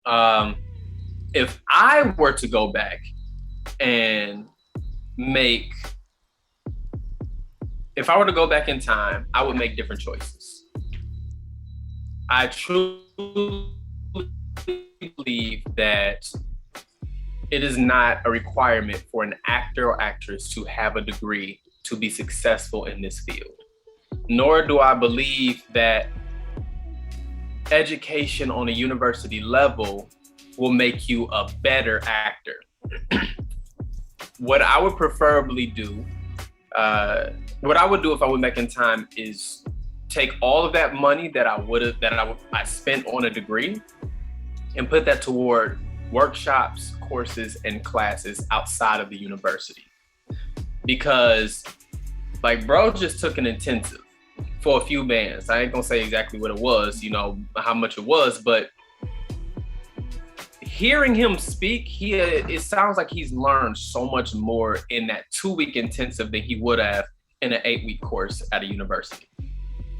If I were to go back and make, if I were to go back in time, I would make different choices. I truly believe that it is not a requirement for an actor or actress to have a degree to be successful in this field. Nor do I believe that education on a university level will make you a better actor. What I would preferably do, what I would do if I went back in time is take all of that money that I spent on a degree and put that toward workshops, courses, and classes outside of the university. Because like bro just took an intensive for a few bands. I ain't gonna say exactly what it was, how much it was, but hearing him speak, it sounds like he's learned so much more in that 2-week intensive than he would have in an 8-week course at a university.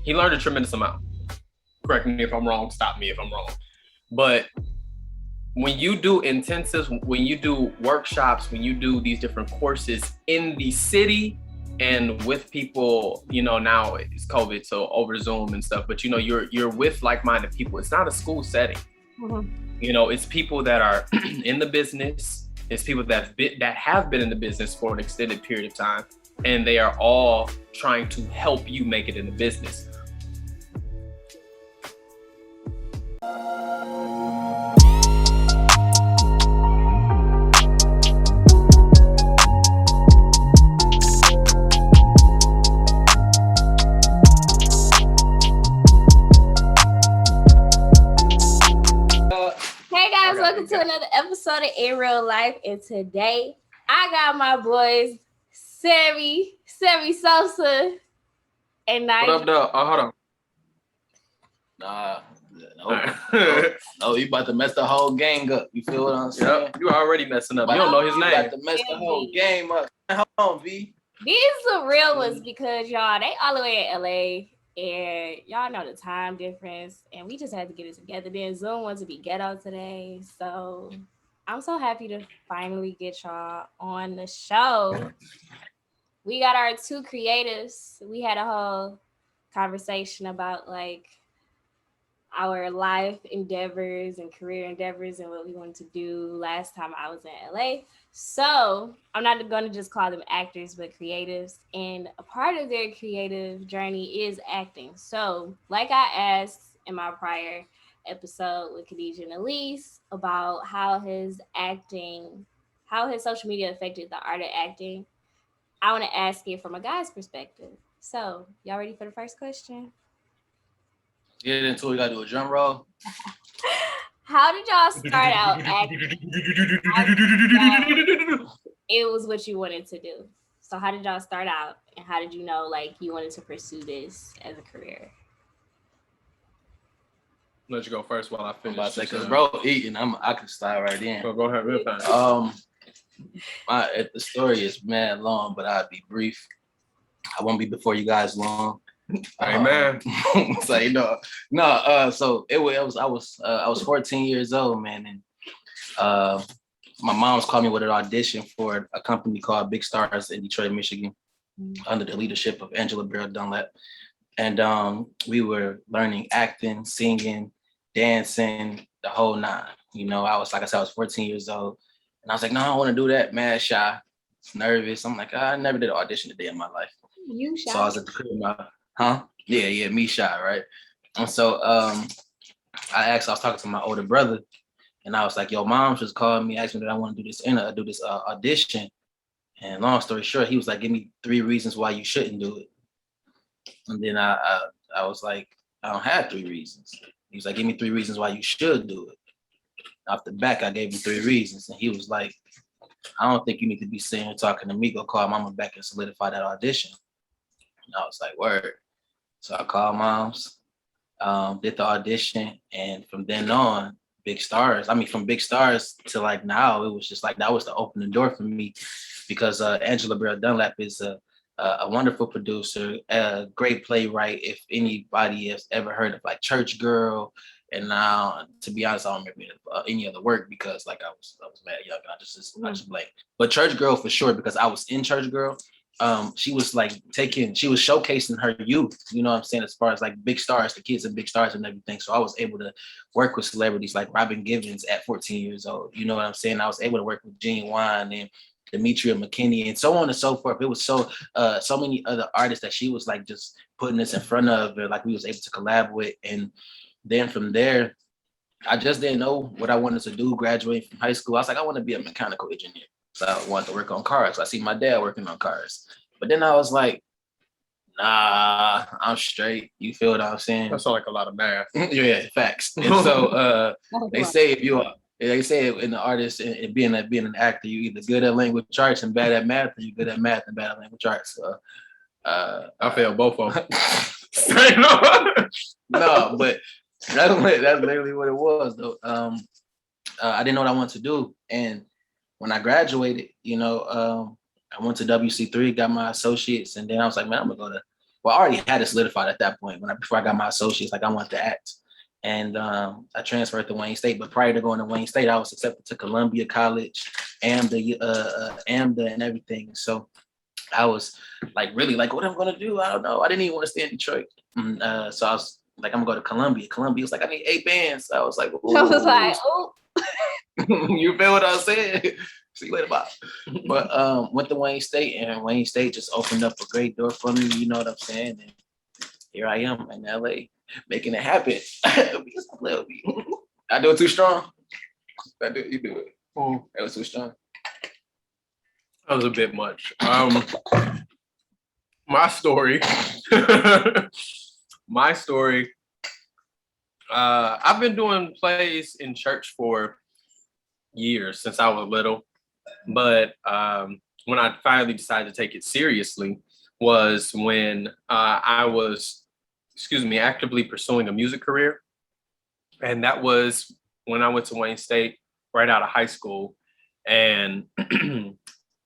He learned a tremendous amount. Correct me if I'm wrong, stop me if I'm wrong. But when you do intensives, when you do workshops, when you do these different courses in the city and with people, now it's COVID, so over Zoom and stuff, but you're with like-minded people. It's not a school setting. Mm-hmm. It's people that are in the business. It's people that have been in the business for an extended period of time, and they are all trying to help you make it in the business. Welcome to another episode of In Real Life, and today I got my boys Sammy Sosa, and Nigel. What up, dog? Oh, hold on. No, you about to mess the whole gang up. You feel what I'm saying? Yep, you already messing up. You don't know his name. You about to mess the whole game up. Hold on, V. These are real ones because y'all, they all the way in LA. And y'all know the time difference, and we just had to get it together. Then Zoom wants to be ghetto today, so I'm so happy to finally get y'all on the show. We got our two creatives. We had a whole conversation about like our life endeavors and career endeavors and what we wanted to do last time I was in LA. So I'm not going to just call them actors, but creatives. And a part of their creative journey is acting. So like I asked in my prior episode with Khadijah and Elise about how his social media affected the art of acting, I want to ask it from a guy's perspective. So y'all ready for the first question? Get into it. We gotta do a drum roll. How did y'all start out acting? It was what you wanted to do. So how did y'all start out, and how did you know like you wanted to pursue this as a career? Let you go first while I finish. Because bro eating, I can start right in. So go ahead, real fast. The story is mad long, but I'll be brief. I won't be before you guys long. Amen. So so it was I was 14 years old, man, and my mom's called me with an audition for a company called Big Stars in Detroit, Michigan, under the leadership of Angela Dunlap, and we were learning acting, singing, dancing, the whole nine. I was 14 years old, and I was like, no, I don't want to do that. Mad shy, nervous. I'm like, I never did an audition a day in my life. You shy? So I was at the crib. Yeah, me shy, right? And so I was talking to my older brother, and I was like, yo, mom just called me, asked me that I want to do this audition. And long story short, he was like, give me 3 reasons why you shouldn't do it. And then I was like, I don't have 3 reasons. He was like, give me 3 reasons why you should do it. Off the back, I gave him 3 reasons. And he was like, I don't think you need to be sitting here talking to me. Go call mama back and solidify that audition. And I was like, word. So I called moms, did the audition. And from then on, from Big Stars to like now, it was just like, that was the opening door for me, because Angela Dunlap is a wonderful producer, a great playwright. If anybody has ever heard of like Church Girl, And now, to be honest, I don't remember any other work because like I was mad young. I just blanked. But church girl for sure, because I was in church girl. She was showcasing her youth, you know what I'm saying, as far as like big stars, the kids and big stars and everything. So I was able to work with celebrities like Robin Givens at 14 years old. You know what I'm saying? I was able to work with Gene Wine and Demetria McKinney and so on and so forth. It was so many other artists that she was like just putting us in front of, or like we was able to collab with. And then from there, I just didn't know what I wanted to do. Graduating from high school, I was like, I want to be a mechanical engineer. So I wanted to work on cars. I see my dad working on cars. But then I was like, nah, I'm straight. You feel what I'm saying? That sounds like a lot of math. Yeah, facts. And so they say in the artist and being an actor, you either good at language arts and bad at math, or you good at math and bad at language arts. So I failed both of them. No, but that's literally what it was though. I didn't know what I wanted to do. And when I graduated, I went to WC3, got my associates, and then I was like, man, I'm gonna go to. Well, I already had it solidified at that point. Before I got my associates, like I wanted to act, and I transferred to Wayne State. But prior to going to Wayne State, I was accepted to Columbia College, AMDA, and everything. So I was like, really, like, what I'm gonna do? I don't know. I didn't even want to stay in Detroit, so I was like, I'm gonna go to Columbia. Columbia was like, I need 8 bands. So I was like, ooh. I was like, oh. You feel what I said? See you later, bye. But went to Wayne State, and Wayne State just opened up a great door for me. You know what I'm saying? And here I am in LA, making it happen. I do it too strong. You do it. That was too strong. That was a bit much. My story. I've been doing plays in church for years, since I was little. But when I finally decided to take it seriously was when I was, actively pursuing a music career. And that was when I went to Wayne State right out of high school. And I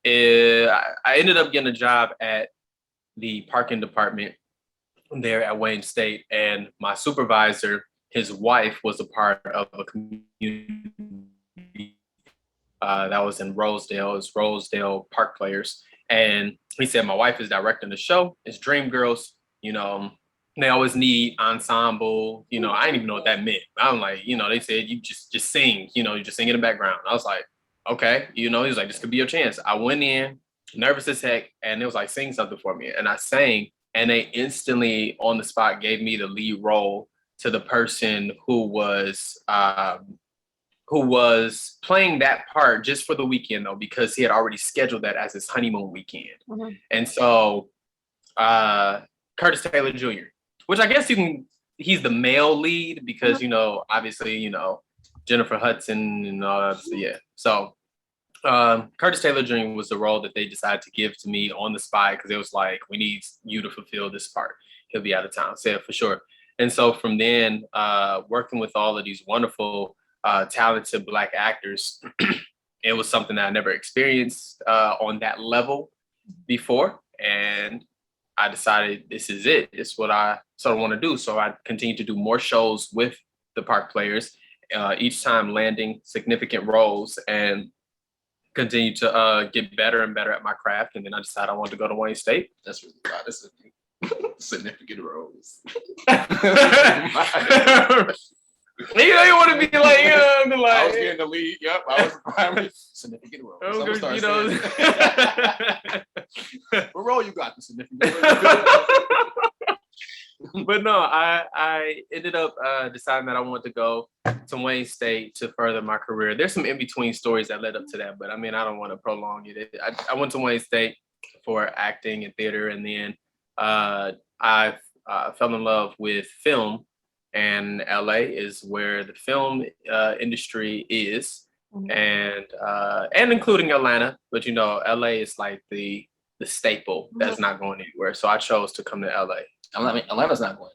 ended up getting a job at the parking department there at Wayne State. And my supervisor, his wife, was a part of a community that was in Rosedale. It was Rosedale Park Players. And he said, my wife is directing the show. It's Dream Girls. They always need ensemble. I didn't even know what that meant. I'm like, they said, you just sing, you just sing in the background. I was like, okay. He was like, this could be your chance. I went in nervous as heck, and it was like, sing something for me. And I sang, and they instantly on the spot gave me the lead role to the person who was playing that part just for the weekend, though, because he had already scheduled that as his honeymoon weekend. Mm-hmm. And so Curtis Taylor Jr., which I guess he's the male lead because, obviously, Jennifer Hudson and all that. So, yeah. So Curtis Taylor Jr. was the role that they decided to give to me on the spot because it was like, we need you to fulfill this part. He'll be out of town. So, yeah, for sure. And so from then, working with all of these wonderful talented Black actors, it was something that I never experienced on that level before. And I decided this is it. It's what I sort of want to do. So I continued to do more shows with the Park Players, each time landing significant roles and continue to get better and better at my craft. And then I decided I wanted to go to Wayne State. That's really a lot of significant roles. You want to be like, I was getting the lead. Yep, I was the primary. Significant role. What role you got? The significant role. But no, I ended up deciding that I wanted to go to Wayne State to further my career. There's some in-between stories that led up to that, but I mean, I don't want to prolong it. I went to Wayne State for acting and theater, and then I fell in love with film. And LA is where the film industry is, mm-hmm. and including Atlanta. But LA is like the staple that's not going anywhere. So I chose to come to LA. I mean, Atlanta's not going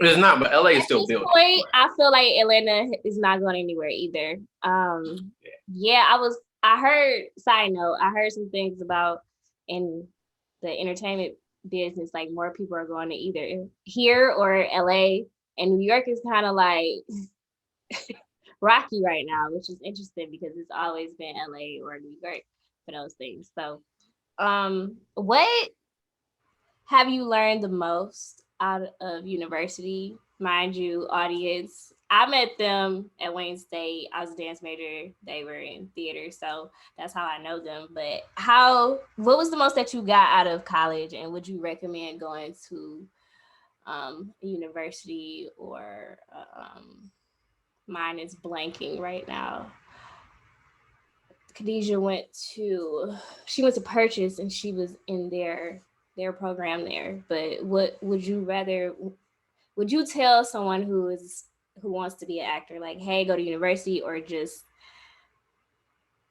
anywhere. It's not, but LA is still building. I feel like Atlanta is not going anywhere either. I heard some things about in the entertainment business, like more people are going to either here or LA. And New York is kind of like rocky right now, which is interesting because it's always been LA or New York for those things. So, what have you learned the most out of university? Mind you, audience, I met them at Wayne State. I was a dance major. They were in theater, so that's how I know them. But what was the most that you got out of college, and would you recommend going to a university or mine is blanking right now. Khadijah she went to Purchase and she was in their program there. But what would you tell someone who wants to be an actor, like, hey, go to university or just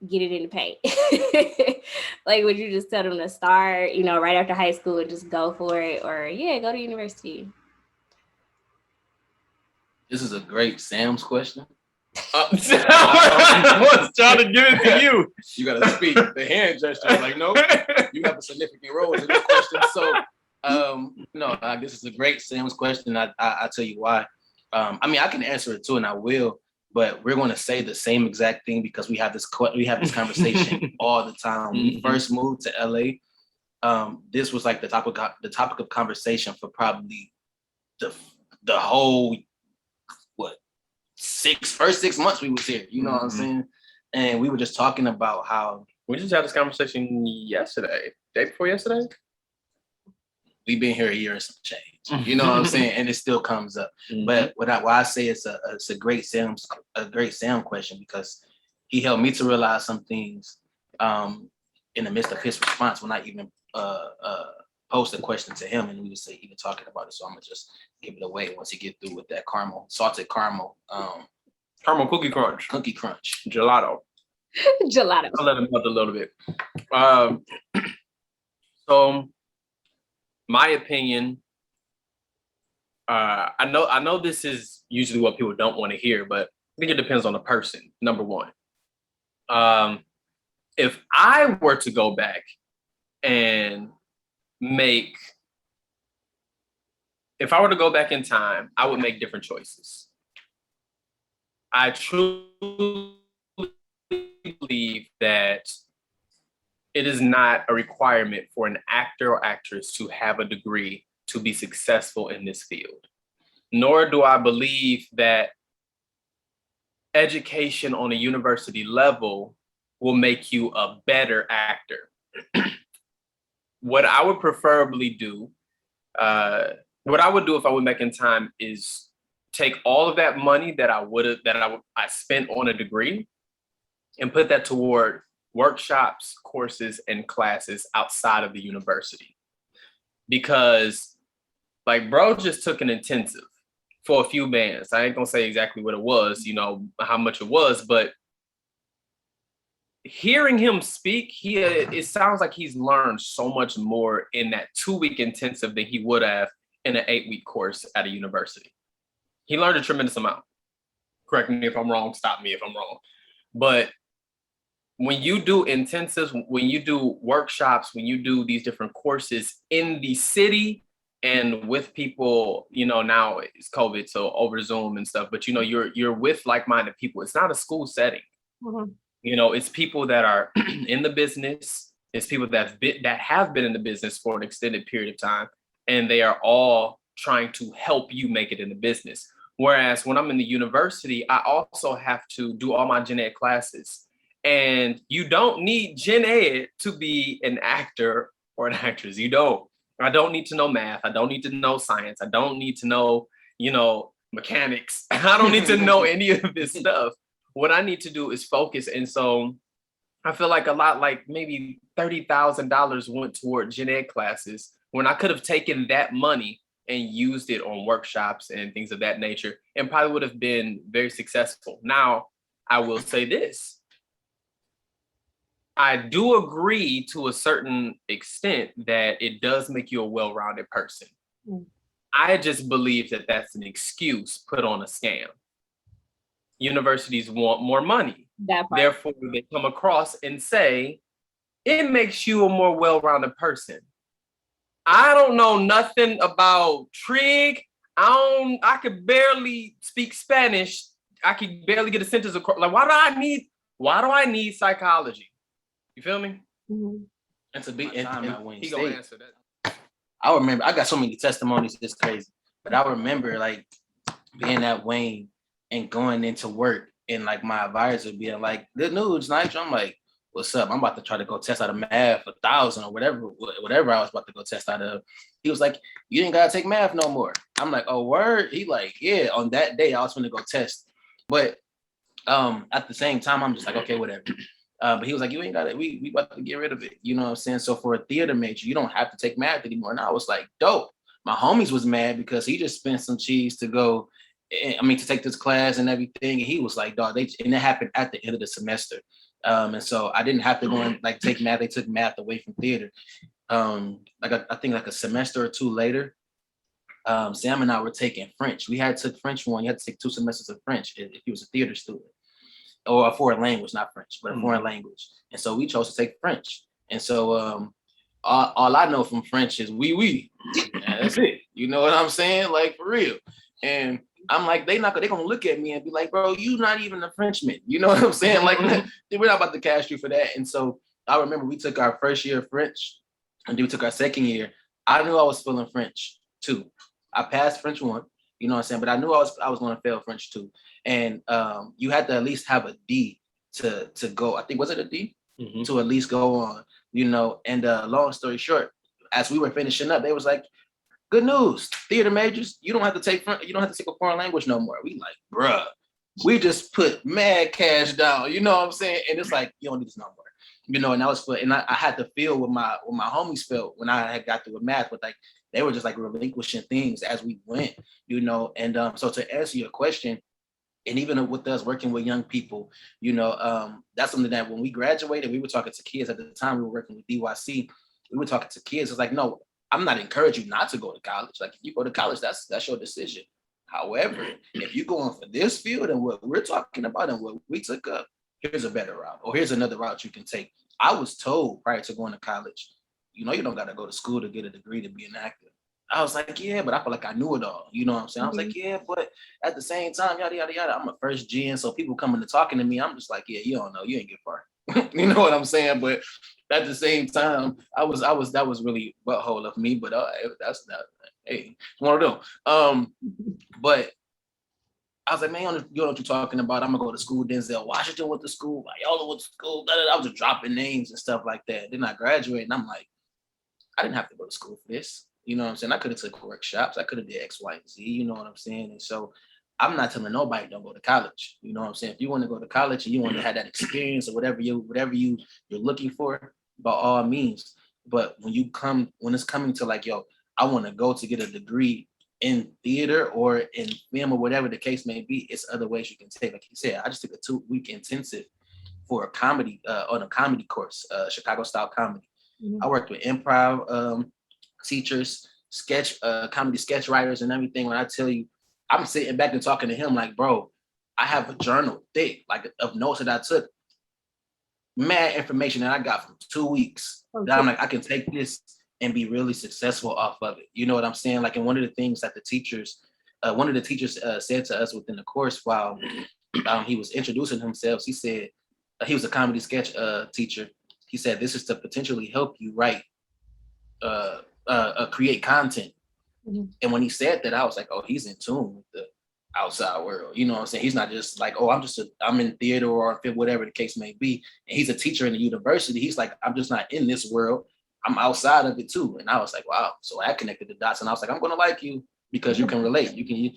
get it in the paint? Like, would you just tell them to start, right after high school and just go for it, or go to university? This is a great Sam's question. I was trying to give it to you. You gotta speak. The hand gesture is like, no, you have a significant role in this question. So, no, this is a great Sam's question. I'll tell you why. I can answer it too, and I will. But we're going to say the same exact thing because we have this conversation all the time. When we first moved to LA, this was like the topic of conversation for probably the whole first 6 months we was here. You know what I'm saying? And we were just talking about how we just had this conversation day before yesterday. We've been here a year and some change. You know what I'm saying? And it still comes up. But what I say it's a great Sam question because he helped me to realize some things in the midst of his response when I even post a question to him and we was even talking about it. So I'm gonna just give it away once he get through with that salted caramel cookie crunch, gelato. I'll let him put a little bit. So my opinion, I know this is usually what people don't want to hear, but I think it depends on the person. Number one, if I were to go back and if I were to go back in time, I would make different choices. I truly believe that it is not a requirement for an actor or actress to have a degree to be successful in this field. Nor do I believe that education on a university level will make you a better actor. What I would preferably do, what I would do if I went back in time is take all of that money that I spent on a degree and put that toward workshops, courses, and classes outside of the university. Because like bro just took an intensive for a few bands. I ain't gonna say exactly what it was, how much it was, but hearing him speak, it sounds like he's learned so much more in that 2-week intensive than he would have in an 8-week course at a university. He learned a tremendous amount. Correct me if I'm wrong, stop me if I'm wrong. But when you do intensives, when you do workshops, when you do these different courses in the city and with people, now it's COVID, so over Zoom and stuff, but you're with like-minded people. It's not a school setting. Mm-hmm. It's people that are in the business. It's people that have been in the business for an extended period of time, and they are all trying to help you make it in the business. Whereas when I'm in the university, I also have to do all my gen ed classes. And you don't need gen ed to be an actor or an actress. You don't. I don't need to know math. I don't need to know science. I don't need to know, mechanics. I don't need to know any of this stuff. What I need to do is focus. And so I feel like a lot, like maybe $30,000 went toward gen ed classes when I could have taken that money and used it on workshops and things of that nature and probably would have been very successful. Now, I will say this. I do agree to a certain extent that it does make you a well-rounded person. Mm. I just believe that that's an excuse put on a scam. Universities want more money. Therefore, they come across and say, it makes you a more well-rounded person. I don't know nothing about trig. I could barely speak Spanish. I could barely get a sentence across. Like, why do I need psychology? You feel me? Mm-hmm. And to be in Wayne He State, gonna answer that. I remember I got so many testimonies. It's crazy, but I remember like being at Wayne and going into work and like my advisor being like, "Good news, Nigel." I'm like, "What's up? I'm about to try to go test out of math 1,000 or whatever I was about to go test out of." He was like, "You ain't gotta take math no more." I'm like, "Oh, word?" He like, "Yeah." On that day, I was gonna go test, but at the same time, I'm just like, "Okay, whatever." But he was like, "You ain't got it. We about to get rid of it." You know what I'm saying? So for a theater major, you don't have to take math anymore. And I was like, "Dope." My homies was mad because he just spent some cheese to go, to take this class and everything. And he was like, "Dog," and it happened at the end of the semester. And so I didn't have to go and like take math. They took math away from theater. I think like a semester or two later, Sam and I were taking French. We had took French one. You had to take 2 semesters of French if you was a theater student, or a foreign language, not French, but a foreign language. And so we chose to take French. And so all I know from French is oui. And that's it. You know what I'm saying? Like for real. And I'm like, they gonna look at me and be like, "Bro, you not even a Frenchman." You know what I'm saying? Like we're not about to cast you for that. And so I remember we took our first year of French and then we took our second year. I knew I was feeling French too. I passed French 1, you know what I'm saying? But I knew I was gonna fail French 2. And you had to at least have a D to go. I think, was it a D? Mm-hmm. To at least go on, you know. And long story short, as we were finishing up, they was like, "Good news, theater majors, you don't have to take a foreign language no more." We like, bruh, we just put mad cash down, you know what I'm saying? And it's like, you don't need this no more. You know, and that was for, and I had to feel what my homies felt when I had got through with math, but like they were just like relinquishing things as we went, you know. And so to answer your question, and even with us working with young people, you know, that's something that when we graduated, we were talking to kids at the time. We were working with DYC. We were talking to kids. It's like, no, I'm not encouraging you not to go to college. Like, if you go to college, that's your decision. However, if you're going for this field and what we're talking about and what we took up, here's a better route, or here's another route you can take. I was told prior to going to college, you know, you don't got to go to school to get a degree to be an actor. I was like, yeah, but I feel like I knew it all. You know what I'm saying? I was like, yeah, but at the same time, yada, yada, yada, I'm a first gen. So people coming to talking to me, I'm just like, yeah, you don't know. You ain't get far. You know what I'm saying? But at the same time, that was really butthole of me, but that's not, hey, one of them. But I was like, man, you know what you're talking about. I'm gonna go to school. Denzel Washington went to school. Like, y'all went to school. I was just dropping names and stuff like that. Then I graduated and I'm like, I didn't have to go to school for this. You know what I'm saying? I could have took workshops. I could have did X, Y, and Z. You know what I'm saying? And so I'm not telling nobody don't go to college. You know what I'm saying? If you want to go to college and you want to have that experience or whatever you're looking for, by all means. But when it's coming to like, yo, I want to go to get a degree in theater or in film or whatever the case may be, it's other ways you can take. Like you said, I just took a 2-week intensive for a comedy on a comedy course, Chicago style comedy. Mm-hmm. I worked with improv teachers, comedy sketch writers and everything. When I tell you, I'm sitting back and talking to him like, bro, I have a journal thick, like of notes that I took, mad information that I got from 2 weeks. Okay. That I'm like, I can take this and be really successful off of it. You know what I'm saying? Like, and one of the things that one of the teachers said to us within the course while he was introducing himself, he said, he was a comedy sketch teacher. He said, this is to potentially help you write, create content. Mm-hmm. And when he said that, I was like, oh, he's in tune with the outside world. You know what I'm saying? He's not just like, oh, I'm in theater or whatever the case may be. And he's a teacher in the university. He's like, I'm just not in this world. I'm outside of it too. And I was like, wow. So I connected the dots and I was like, I'm going to like you because you can relate. Really.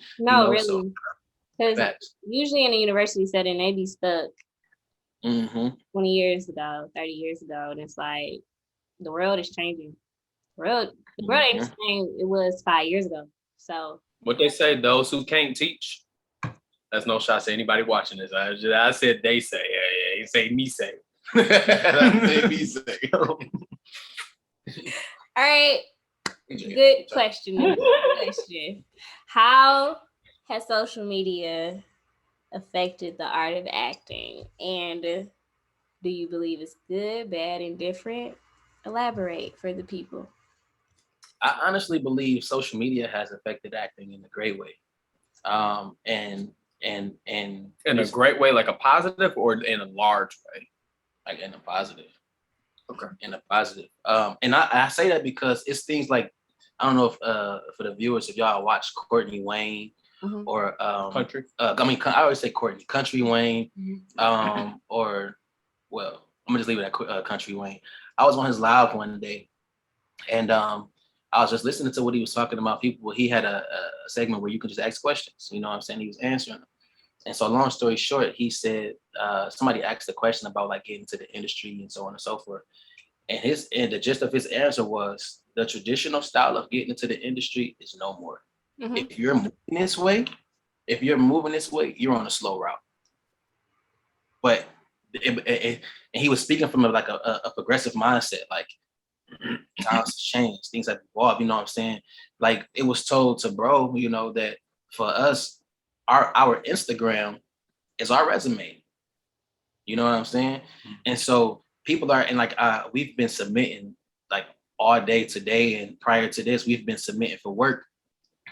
Because usually in a university setting, they be stuck 20 years ago, 30 years ago. And it's like, the world is changing. The world ain't the same it was 5 years ago. So what they say, those who can't teach, that's no shots to anybody watching this. I said they say. Yeah, say me say. Say me say. All right. Good question. How has social media affected the art of acting? And do you believe it's good, bad, and different? Elaborate for the people. I honestly believe social media has affected acting in a great way. And In a great way, like a positive, or in a large way? Like in a positive. Okay. In a positive. And I say that because it's things like, I don't know if for the viewers, if y'all watch Courtney Wayne or Country. I always say Courtney, Country Wayne, or well, I'm gonna just leave it at Country Wayne. I was on his live one day, and I was just listening to what he was talking about. People, he had a segment where you could just ask questions. You know what I'm saying? He was answering them. And so, long story short, he said somebody asked a question about like getting to the industry and so on and so forth. And the gist of his answer was the traditional style of getting into the industry is no more. If you're moving this way, you're on a slow route. But and he was speaking from like a progressive mindset, like times change, things have evolved, you know what I'm saying? Like it was told to bro, you know, that for us, our Instagram is our resume. You know what I'm saying? And so people are, and like we've been submitting like all day today, and prior to this, we've been submitting for work.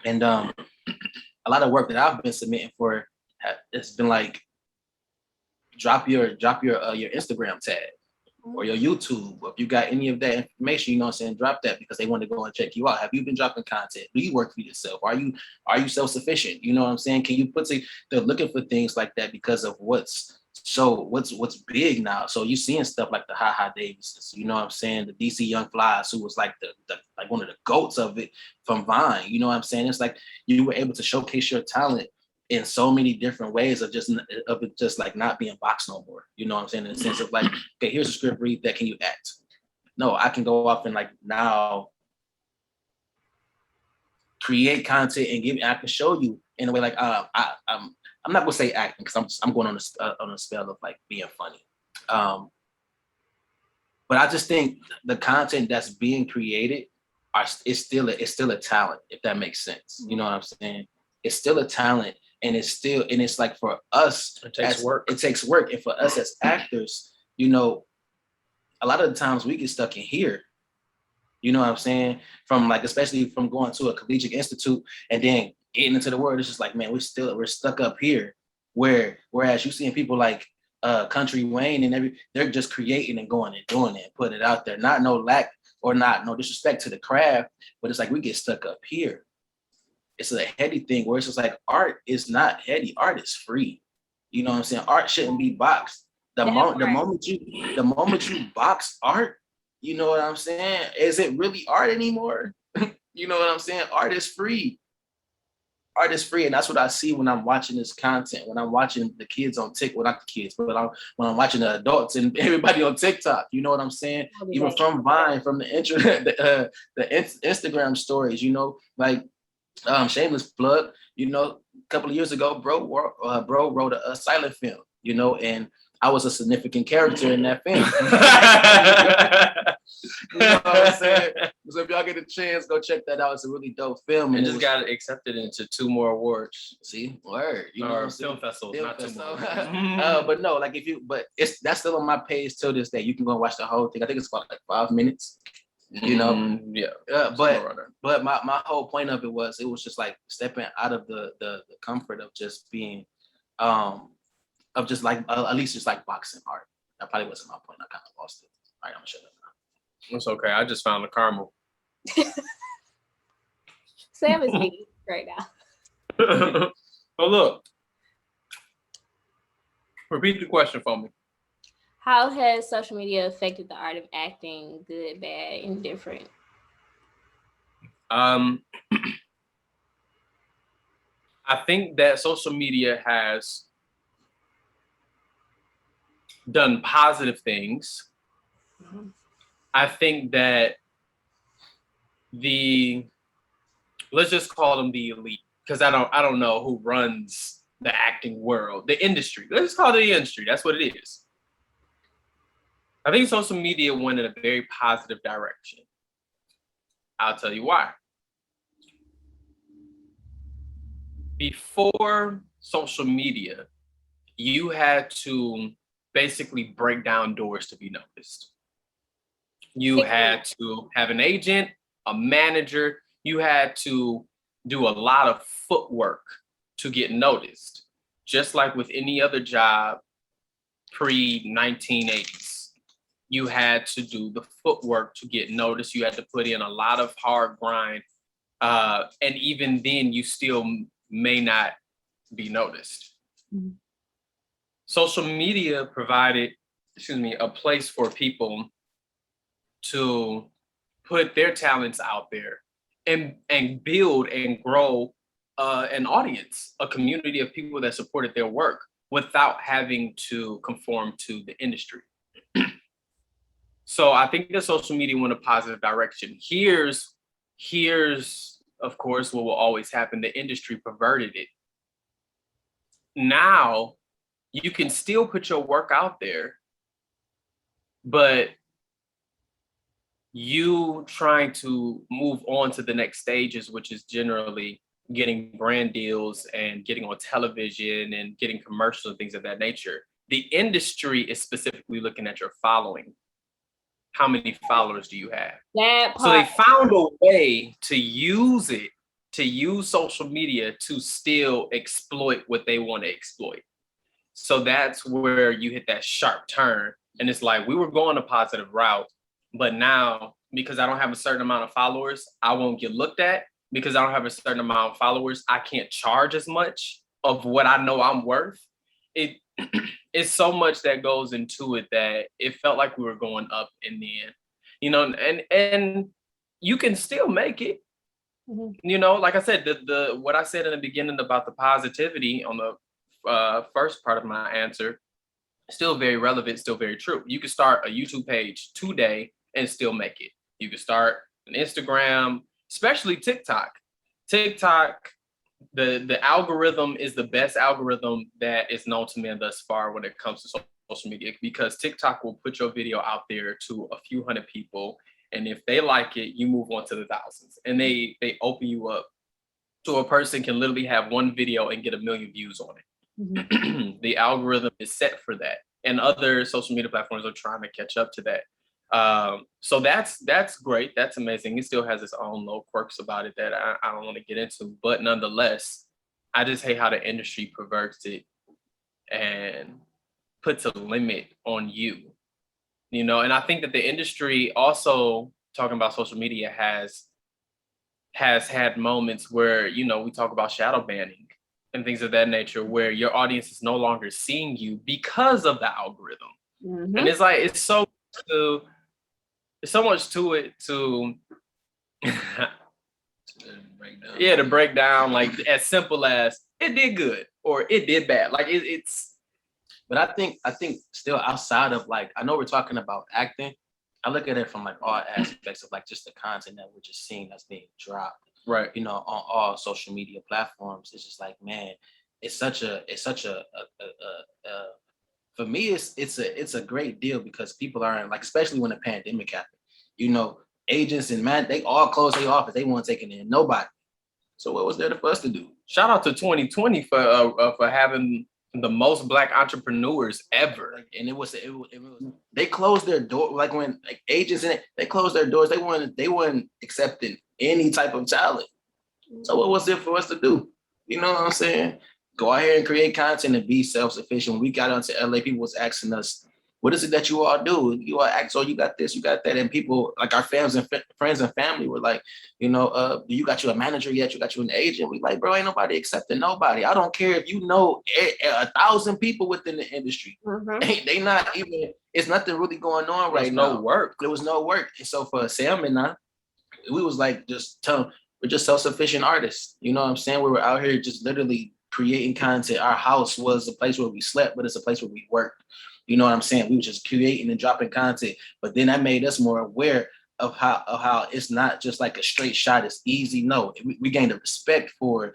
And a lot of work that I've been submitting for, it's been like drop your Instagram tag or your YouTube. Or if you got any of that information, you know what I'm saying, drop that, because they want to go and check you out. Have you been dropping content? Do you work for yourself? Are you self-sufficient? You know what I'm saying? Can you they're looking for things like that because of what's big now. So you seeing stuff like the Ha Davises, you know what I'm saying? The DC Young Flies, who was like the like one of the goats of it from Vine. You know what I'm saying? It's like you were able to showcase your talent in so many different ways of it just like not being boxed no more. You know what I'm saying? In the sense of like, okay, here's a script, read that. Can you act? No, I can go off and like now create content and I can show you in a way like I'm not gonna say acting because I'm going on a spell of like being funny. But I just think the content that's being created is still a talent, if that makes sense. You know what I'm saying? It's still a talent, and it's like for us, it takes work. It takes work, and for us as actors, you know, a lot of the times we get stuck in here. You know what I'm saying? From like, especially from going to a collegiate institute and then getting into the world, it's just like, man, we're stuck up here. Whereas you seeing people like Country Wayne and they're just creating and going and doing it and putting it out there. Not no lack or not no disrespect to the craft, but it's like we get stuck up here. It's a heady thing where it's just like art is not heady. Art is free. You know what I'm saying? Art shouldn't be boxed. The moment you box art, you know what I'm saying? Is it really art anymore? You know what I'm saying? Art is free. Art is free, and that's what I see when I'm watching this content. When I'm watching the kids on TikTok, well, not the kids, but when I'm watching the adults and everybody on TikTok. You know what I'm saying? Even from Vine, from the Instagram stories. You know, like shameless plug. You know, a couple of years ago, bro wrote a silent film. You know, and I was a significant character in that film. You know what I'm saying? So if y'all get a chance, go check that out. It's a really dope film. And it just got accepted into 2 more awards. See, word. You know, film festivals, not festival. 2 more. But no, like that's still on my page till this day. You can go and watch the whole thing. I think it's about like 5 minutes. You know, yeah. But my whole point of it was just like stepping out of the comfort of just being, of just like at least just like boxing art. That probably wasn't my point. I kind of lost it. All right, I'm gonna shut up now. It's okay. I just found the caramel. Sam is me right now. Oh, look. Repeat the question for me. How has social media affected the art of acting, good, bad, indifferent? I think that social media has done positive things. Mm-hmm. I think that let's just call them the elite, because I don't know who runs the acting world, the industry. Let's call it the industry. That's what it is. I think social media went in a very positive direction. I'll tell you why. Before social media, you had to basically break down doors to be noticed. You had to have an agent. a manager. You had to do a lot of footwork to get noticed, just like with any other job pre-1980s. You had to do the footwork to get noticed. You had to put in a lot of hard grind. And even then, you still may not be noticed. Mm-hmm. Social media provided, a place for people to put their talents out there and build and grow an audience, a community of people that supported their work without having to conform to the industry. So I think that social media went a positive direction. Here's of course what will always happen. The industry perverted it. Now you can still put your work out there, but you trying to move on to the next stages, which is generally getting brand deals and getting on television and getting commercials and things of that nature. The industry is specifically looking at your following. How many followers do you have? So they found a way to use it, to use social media to still exploit what they want to exploit. So that's where you hit that sharp turn. And it's like, we were going a positive route, but now because I don't have a certain amount of followers, I won't get looked at. Because I don't have a certain amount of followers, I can't charge as much of what I know I'm worth. It's so much that goes into it that it felt like we were going up in the end, and you can still make it. Mm-hmm. Like I said, the what I said in the beginning about the positivity on the first part of my answer, still very relevant, still very true. You can start a YouTube page today and still make it. You can start an Instagram, especially TikTok. The algorithm is the best algorithm that is known to man thus far when it comes to social media, because TikTok will put your video out there to a few hundred people. And if they like it, you move on to the thousands. And they open you up to a person can literally have one video and get 1 million views on it. Mm-hmm. The algorithm is set for that. And other social media platforms are trying to catch up to that. So that's great. That's amazing. It still has its own little quirks about it that I don't want to get into, but nonetheless, I just hate how the industry perverts it and puts a limit on you, and I think that the industry also, talking about social media, has had moments where, we talk about shadow banning and things of that nature, where your audience is no longer seeing you because of the algorithm. Mm-hmm. And it's like, it's so much to it to to break down, like as simple as it did good or it did bad. Like it's. But I think still outside of, like, I know we're talking about acting. I look at it from like all aspects of like just the content that we're just seeing that's being dropped. Right. On all social media platforms. It's just like, man, it's such a for me, it's a great deal because people aren't, like, especially when the pandemic happened, agents and they all closed their office. They weren't taking in nobody. So what was there for us to do? Shout out to 2020 for having the most Black entrepreneurs ever. And it was they closed their door, like when like agents they closed their doors. They weren't accepting any type of talent. So what was there for us to do? You know what I'm saying? Go out here and create content and be self-sufficient. When we got onto LA, people was asking us, what is it that you all do? You all act, so you got this, you got that. And people, like our friends and family were like, do you got you a manager yet? You got you an agent? We like, bro, ain't nobody accepting nobody. I don't care if 1,000 people within the industry. Mm-hmm. They not even, it's nothing really going on right now. No work. There was no work. And so for Sam and I, we was like, just tell them, we're just self-sufficient artists. You know what I'm saying? We were out here just literally creating content. Our house was a place where we slept, but it's a place where we worked. You know what I'm saying? We were just creating and dropping content, but then that made us more aware of how it's not just like a straight shot. It's easy. No, we gained a respect for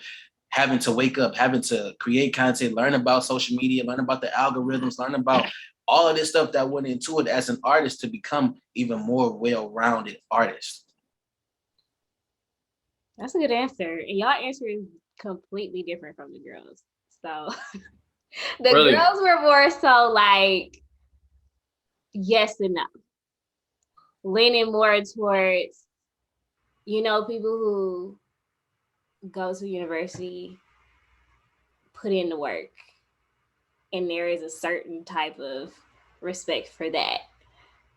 having to wake up, having to create content, learn about social media, learn about the algorithms, learn about all of this stuff that went into it as an artist to become even more well-rounded artist. That's a good answer. And y'all answer is completely different from the girls. So the really? Girls were more so like yes and no, leaning more towards, people who go to university put in the work, and there is a certain type of respect for that,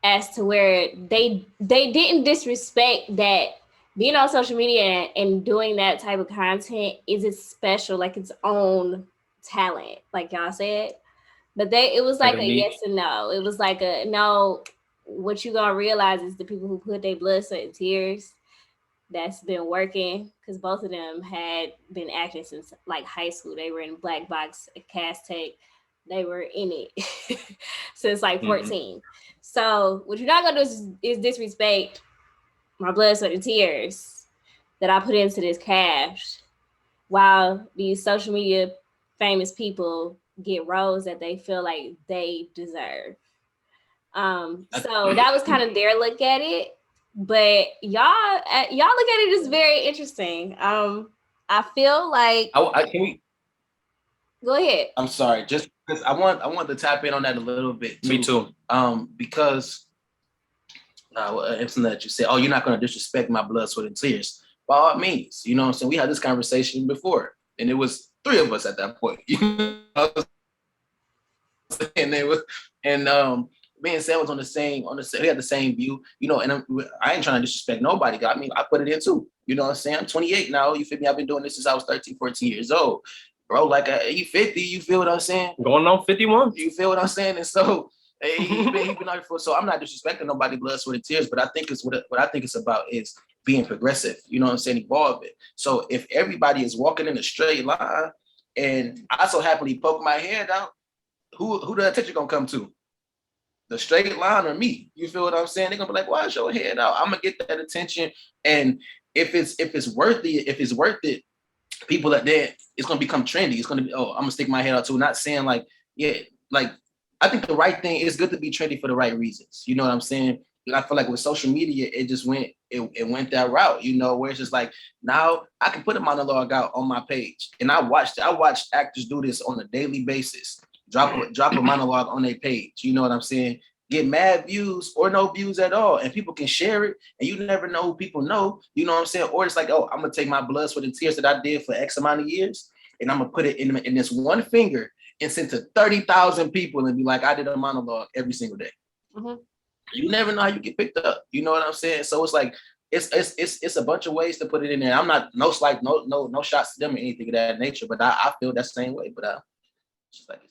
as to where they didn't disrespect that being on social media and doing that type of content is its special, like its own talent, like y'all said. But it was like a yes and no. It was like a no. What you gonna realize is the people who put their blood, sweat, and tears, that's been working, because both of them had been acting since like high school. They were in Black Box, Cast Take. They were in it since like 14. So what you're not gonna do is disrespect my blood, sweat, and tears that I put into this craft, while these social media famous people get roles that they feel like they deserve. So that was kind of their look at it. But y'all look at it as very interesting. I feel like can we go ahead. I'm sorry, just because I want to tap in on that a little bit too. Me too. Because it's that you said, oh, you're not going to disrespect my blood, sweat, and tears. By all means, you know what I'm saying? We had this conversation before, and it was 3 of us at that point. Me and Sam was on the same, we had the same view, and I ain't trying to disrespect nobody. I mean, I put it in too. You know what I'm saying? I'm 28 now. You feel me? I've been doing this since I was 13, 14 years old. Bro, like you 50, you feel what I'm saying? Going on 51. You feel what I'm saying? And so he been out for. So I'm not disrespecting nobody, blood, sweat, and tears, but I think it's what I think it's about is being progressive. You know what I'm saying? Evolving. So if everybody is walking in a straight line, and I so happily poke my head out, who the attention gonna come to? The straight line or me? You feel what I'm saying? They're gonna be like, why is your head out? I'm gonna get that attention, and if it's worth it, people that it's gonna become trendy. It's gonna be, oh, I'm gonna stick my head out too. Not saying like, yeah, like I think the right thing is good to be trendy for the right reasons. You know what I'm saying? And I feel like with social media, it just went that route, where it's just like, now I can put a monologue out on my page. And I watched actors do this on a daily basis. Drop a monologue on their page. You know what I'm saying? Get mad views or no views at all. And people can share it. And you never know who people know. You know what I'm saying? Or it's like, oh, I'm going to take my blood, sweat, and tears that I did for X amount of years, and I'm going to put it in this one finger and send to 30,000 people and be like, I did a monologue every single day. Mm-hmm. You never know how you get picked up. You know what I'm saying? So it's like, it's a bunch of ways to put it in there. I'm not, no shots to them or anything of that nature, but I feel that same way. But just like